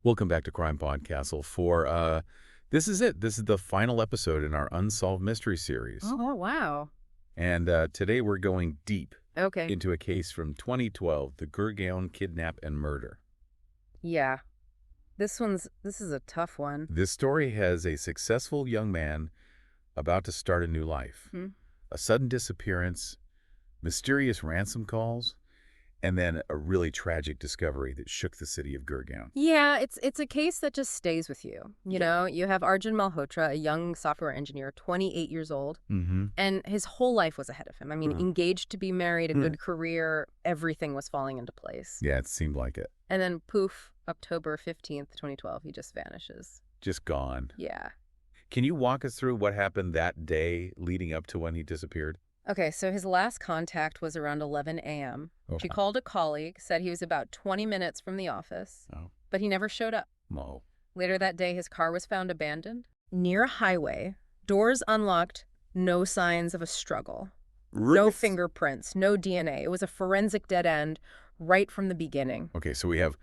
Welcome back to CrimePod Castle for, this is it. This is the final episode in our Unsolved Mystery Series. Oh, wow. And today we're going deep Okay. into a case from 2012, the Gurgaon Kidnap and Murder. Yeah. This is a tough one. This story has a successful young man about to start a new life. A sudden disappearance, mysterious ransom calls, and then a really tragic discovery that shook the city of Gurgaon. Yeah, it's a case that just stays with you. You know, you have Arjun Malhotra, a young software engineer, 28 years old, and his whole life was ahead of him. I mean, engaged to be married, a good career, everything was falling into place. Yeah, it seemed like it. And then poof, October 15th, 2012, he just vanishes. Just gone. Yeah. Can you walk us through what happened that day leading up to when he disappeared? Okay, so his last contact was around 11 a.m. She called a colleague, said he was about 20 minutes from the office, but he never showed up. Oh. Later that day, his car was found abandoned near a highway, doors unlocked, no signs of a struggle. No fingerprints, no DNA. It was a forensic dead end right from the beginning. Okay, so we have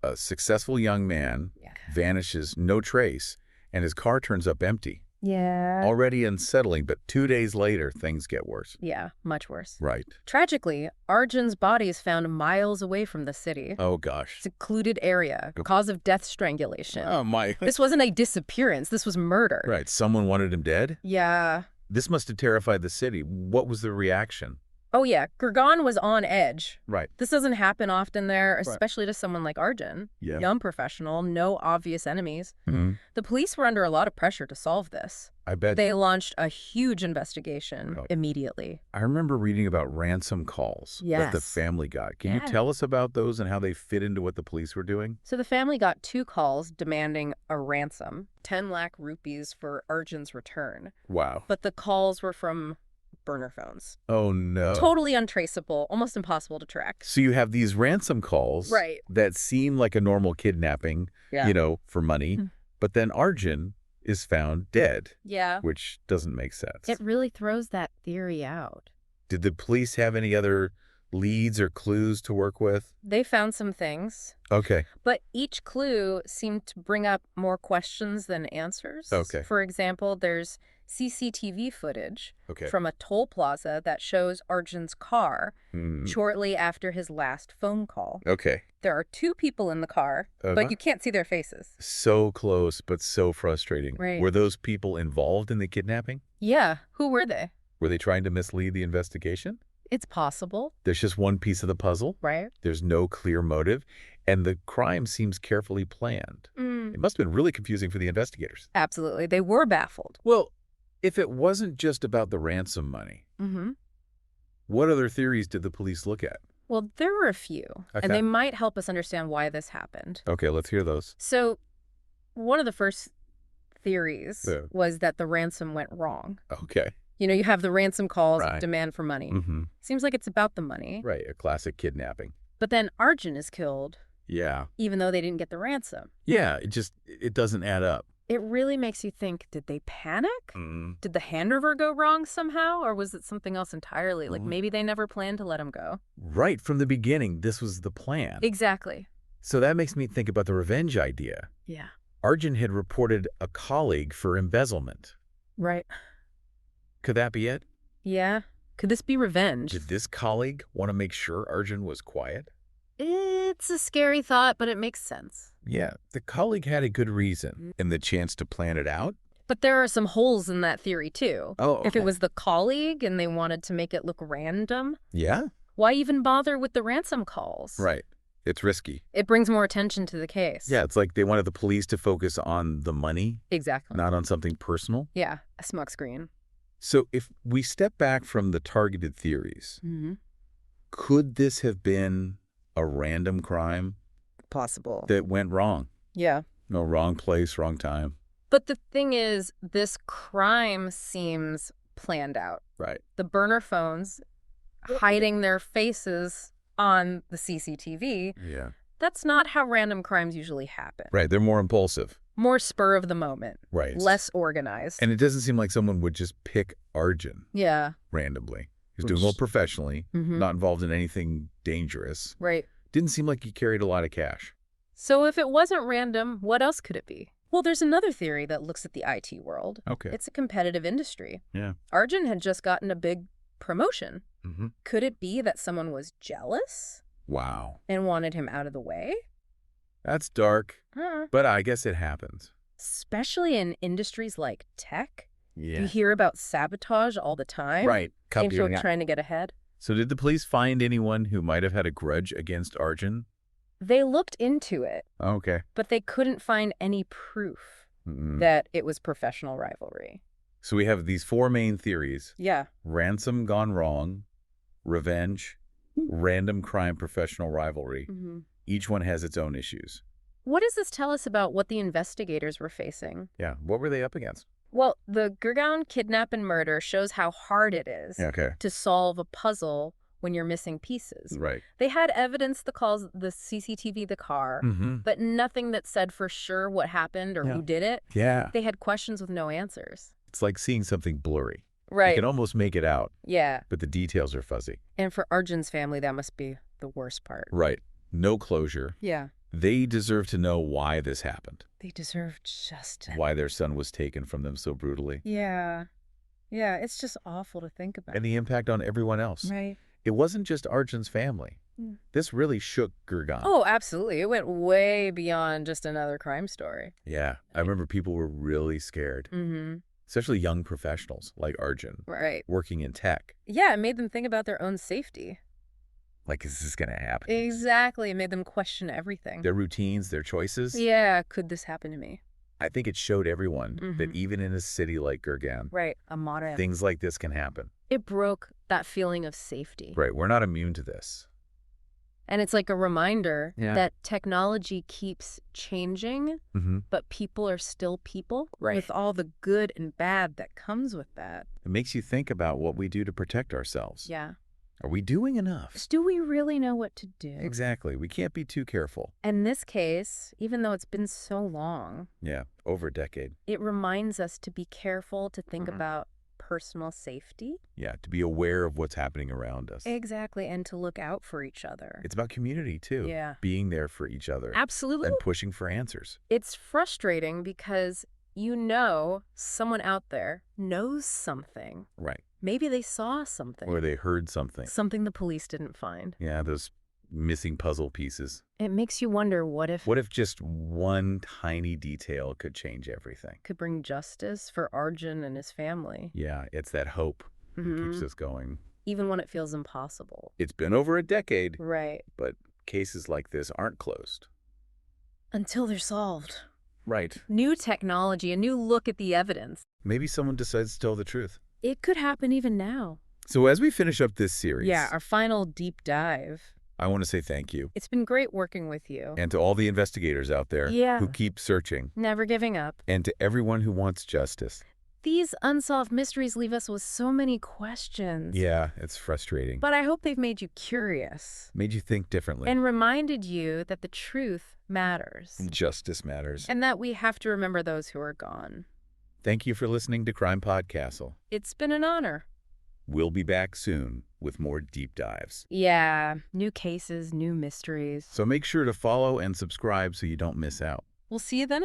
a successful young man, vanishes, no trace, and his car turns up empty. Yeah. Already unsettling, but 2 days later, things get worse. Yeah, much worse. Right. Tragically, Arjun's body is found miles away from the city. Oh, gosh. Secluded area, cause of death strangulation. Oh, my. This wasn't a disappearance. This was murder. Right. Someone wanted him dead? Yeah. This must have terrified the city. What was the reaction? Oh, yeah. Gurgaon was on edge. Right. This doesn't happen often there, especially to someone like Arjun. Yeah. Young professional, no obvious enemies. Mm-hmm. The police were under a lot of pressure to solve this. I bet. They launched a huge investigation immediately. I remember reading about ransom calls that the family got. Can you tell us about those and how they fit into what the police were doing? So the family got 2 calls demanding a ransom, 10 lakh rupees for Arjun's return. Wow. But the calls were from burner phones. Oh, no. Totally untraceable, almost impossible to track. So you have these ransom calls that seem like a normal kidnapping, you know, for money, but then Arjun is found dead. Yeah. Which doesn't make sense. It really throws that theory out. Did the police have any other leads or clues to work with? They found some things. Okay. But each clue seemed to bring up more questions than answers. Okay. For example, there's CCTV footage from a toll plaza that shows Arjun's car shortly after his last phone call. Okay. There are 2 people in the car, but you can't see their faces. So close, but so frustrating. Right. Were those people involved in the kidnapping? Yeah. Who were they? Were they trying to mislead the investigation? It's possible. There's just one piece of the puzzle. Right. There's no clear motive, and the crime seems carefully planned. It must have been really confusing for the investigators. Absolutely. They were baffled. Well, if it wasn't just about the ransom money, what other theories did the police look at? Well, there were a few, and they might help us understand why this happened. Okay, let's hear those. So, one of the first theories was that the ransom went wrong. Okay. You know, you have the ransom calls, demand for money. Seems like it's about the money. Right, a classic kidnapping. But then Arjun is killed. Yeah. Even though they didn't get the ransom. Yeah, it doesn't add up. It really makes you think, did they panic? Did the handover go wrong somehow? Or was it something else entirely? Like maybe they never planned to let him go. Right, from the beginning, this was the plan. Exactly. So that makes me think about the revenge idea. Yeah. Arjun had reported a colleague for embezzlement. Right. Could that be it? Yeah. Could this be revenge? Did this colleague want to make sure Arjun was quiet? It's a scary thought, but it makes sense. Yeah, the colleague had a good reason and the chance to plan it out. But there are some holes in that theory, too. Oh, okay. If it was the colleague and they wanted to make it look random, yeah, why even bother with the ransom calls? Right. It's risky. It brings more attention to the case. Yeah, it's like they wanted the police to focus on the money. Exactly. Not on something personal. Yeah, a smokescreen. So if we step back from the targeted theories, could this have been a random crime? Possible. That went wrong? Yeah. No, wrong place, wrong time. But the thing is, this crime seems planned out. Right. The burner phones hiding their faces on the CCTV. Yeah. That's not how random crimes usually happen. Right. They're more impulsive. More spur of the moment. Right. Less organized. And it doesn't seem like someone would just pick Arjun. Yeah. Randomly. He's doing well professionally, not involved in anything dangerous. Right. Didn't seem like he carried a lot of cash. So if it wasn't random, what else could it be? Well, there's another theory that looks at the IT world. Okay. It's a competitive industry. Yeah. Arjun had just gotten a big promotion. Mm-hmm. Could it be that someone was jealous Wow. and wanted him out of the way? That's dark, but I guess it happens. Especially in industries like tech. Yeah. You hear about sabotage all the time. Right. People trying to get ahead. So did the police find anyone who might have had a grudge against Arjun? They looked into it, Okay. but they couldn't find any proof that it was professional rivalry. So we have these four main theories. Yeah. Ransom gone wrong, revenge, random crime, professional rivalry. Each one has its own issues. What does this tell us about what the investigators were facing? Yeah. What were they up against? Well, the Gurgaon Kidnap and murder shows how hard it is to solve a puzzle when you're missing pieces. Right. They had evidence that calls the CCTV, the car, but nothing that said for sure what happened or who did it. Yeah. They had questions with no answers. It's like seeing something blurry. Right. You can almost make it out. Yeah. But the details are fuzzy. And for Arjun's family, that must be the worst part. Right. No closure. Yeah. They deserve to know why this happened. They deserve justice. Why their son was taken from them so brutally. Yeah. Yeah, it's just awful to think about. And the impact on everyone else. Right. It wasn't just Arjun's family. This really shook Gurgaon. Oh, absolutely. It went way beyond just another crime story. Yeah. I remember people were really scared. Especially young professionals like Arjun. Right. Working in tech. Yeah, it made them think about their own safety. Like, is this going to happen? Exactly. It made them question everything. Their routines, their choices. Yeah, could this happen to me? I think it showed everyone that even in a city like Gurgaon, right, a modern, things like this can happen. It broke that feeling of safety. Right. We're not immune to this. And it's like a reminder that technology keeps changing, but people are still people with all the good and bad that comes with that. It makes you think about what we do to protect ourselves. Yeah. Are we doing enough? Do we really know what to do? Exactly. We can't be too careful. In this case, even though it's been so long, yeah, over a decade, it reminds us to be careful, to think about personal safety. Yeah, to be aware of what's happening around us. Exactly, and to look out for each other. It's about community, too. Yeah. Being there for each other. Absolutely. And pushing for answers. It's frustrating because you know someone out there knows something. Right. Maybe they saw something. Or they heard something. Something the police didn't find. Yeah, those missing puzzle pieces. It makes you wonder, what if just one tiny detail could change everything? Could bring justice for Arjun and his family. Yeah, it's that hope that keeps us going. Even when it feels impossible. It's been over a decade. Right. But cases like this aren't closed. Until they're solved. Right. New technology, a new look at the evidence. Maybe someone decides to tell the truth. It could happen even now. So as we finish up this series... Yeah, our final deep dive. I want to say thank you. It's been great working with you. And to all the investigators out there who keep searching. Never giving up. And to everyone who wants justice. These unsolved mysteries leave us with so many questions. Yeah, it's frustrating. But I hope they've made you curious. Made you think differently. And reminded you that the truth matters. Justice matters. And that we have to remember those who are gone. Thank you for listening to CrimePod Castle. It's been an honor. We'll be back soon with more deep dives. Yeah, new cases, new mysteries. So make sure to follow and subscribe so you don't miss out. We'll see you then.